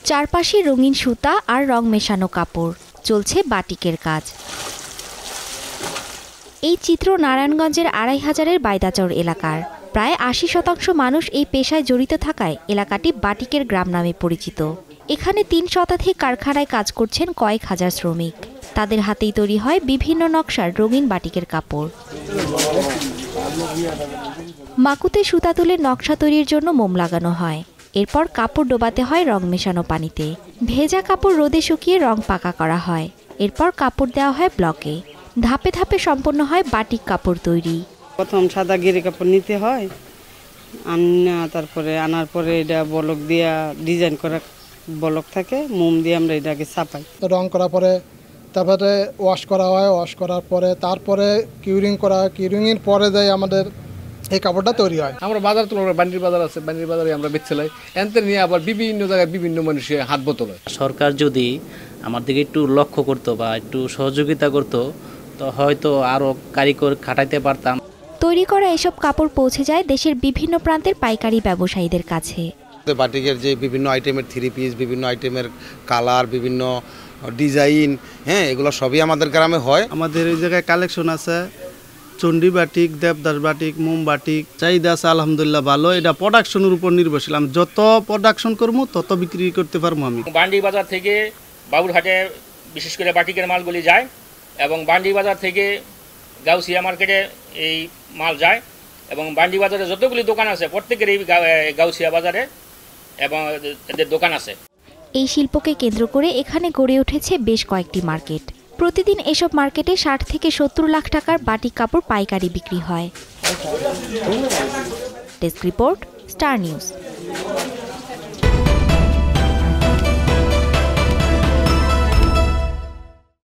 চারপাশে রঙিন সুতা আর রং মেশানো কাপড়, চলছে বাটিকের কাজ। এই চিত্র নারায়ণগঞ্জের ২৫০০-এর বাইদাচর এলাকার। প্রায় ৮০% মানুষ এই পেশায় জড়িত থাকায় এলাকাটি বাটিকের গ্রাম নামে পরিচিত। এখানে ৩ শতাধিক কারখানায় কাজ করছেন কয়েক হাজার শ্রমিক। তাদের হাতেই তৈরি হয় বিভিন্ন নকশার রঙিন বাটিকের কাপড়। মাকুতে সুতা তুলে নকশা তৈরির জন্য মোম লাগানো হয়। এরপর কাপড় ডোবাতে হয় রং মেশানো পানিতে। ভেজা কাপড় রোদে শুকিয়ে রং পাকা করা হয়। এরপর কাপড় দেওয়া হয় ব্লকে। ধাপে ধাপে সম্পন্ন হয় বাটিক কাপড় তৈরি। প্রথম সাদা গিরি কাপড় নিতে হয়, তারপরে আনার পরে এটা বলক দিয়া ডিজাইন করা বলক থাকে, মোম দিয়ে আমরা এটাকে ছাপাই। রং করার পরে তারপরে ওয়াশ করা হয়, ওয়াশ করার পরে তারপরে কিউরিং করা হয়, কিউরিংয়ের পরে যাই আমাদের এই কাপড়টা তৈরি হয়। আমরা বাজার তুলনা বান্ডির বাজার আছে, বান্ডির বাজারে আমরা বেচলাই এনতে নিয়ে আবার বিভিন্ন জায়গায় বিভিন্ন মানুষের হাত বোতল হয়। সরকার যদি আমার দিকে একটু লক্ষ্য করতো বা একটু সহযোগিতা করতো তো হয়তো আরও কারিগর খাটাইতে পারতাম। তৈরি করা এসব কাপড় পৌঁছে যায় দেশের বিভিন্ন প্রান্তের পাইকারি ব্যবসায়ীদের কাছে। বাটিকের যে বিভিন্ন আইটেমের 3 পিস, বিভিন্ন আইটেমের কালার, বিভিন্ন ডিজাইন, এগুলো সবই আমাদের গ্রামে হয়। আমাদের এই জায়গায় কালেকশন আছে চণ্ডী বাটিক, দেবদাস বাটিক, মোম বাটিক, চাহিদা আছে আলহামদুলিল্লাহ ভালো। এটা প্রোডাকশনের উপর নির্ভরশীল, আমি যত প্রোডাকশন করবো তত বিক্রি করতে পারবো। আমি বান্ডি বাজার থেকে বাবুরহাটে বিশেষ করে বাটিকের মালগুলি যায় এবং বান্ডি বাজার থেকে গাউসিয়া মার্কেটে এই মাল যায় এবং বান্ডি বাজারে যতগুলি দোকান আছে প্রত্যেকের এই গাউসিয়া বাজারে এবং এদের দোকান আছে। এই শিল্পকে কেন্দ্র করে এখানে গড়ে উঠেছে বেশ কয়েকটি মার্কেট। প্রতিদিন এসব মার্কেটে ৬০ থেকে ৭০ লাখ টাকার বাটিক কাপড় পাইকারি বিক্রি হয়। Desk report, star news.